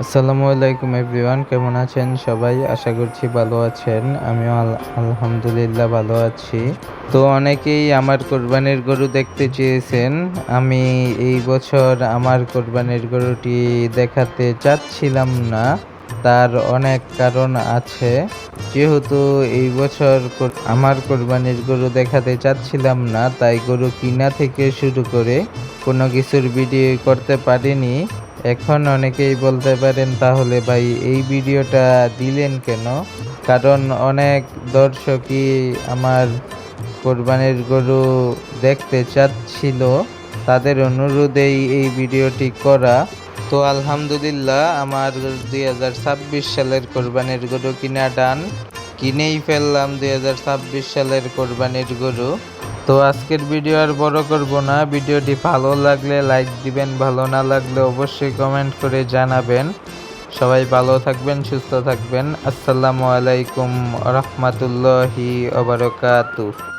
আসসালামু আলাইকুম এভরিওয়ান, কেমন আছেন সবাই? আশা করছি ভালো আছেন। আমিও আলহামদুলিল্লাহ ভালো আছি। তো অনেকেই আমার কোরবানির গরু দেখতে চেয়েছেন। আমি এই বছর আমার কোরবানির গরুটি দেখাতে চাচ্ছিলাম না। তার অনেক কারণ আছে। যেহেতু এই বছর আমার কোরবানির গরু দেখাতে চাচ্ছিলাম না, তাই গরু কিনা থেকে শুরু করে কোনো কিছুর ভিডিও করতে পারিনি। এখন অনেকেই বলতে পারেন, তাহলে ভাই এই ভিডিওটা দিলেন কেন? কারণ অনেক দর্শকই আমার কোরবানির গরু দেখতে চাচ্ছিল, তাদের অনুরোধেই এই ভিডিওটি করা। তো আলহামদুলিল্লাহ আমার 2026 সালের কোরবানির গরু কিনা ডান। কিনেই ফেললাম 2026 সালের কোরবানির গরু। তো আজকের ভিডিও আর বড় করব না। ভিডিওটি ভালো লাগলে লাইক দিবেন, ভালো না লাগলে অবশ্যই কমেন্ট করে জানাবেন। সবাই ভালো থাকবেন, সুস্থ থাকবেন। আসসালামু আলাইকুম রাহমাতুল্লাহি ওয়া বারাকাতুহু।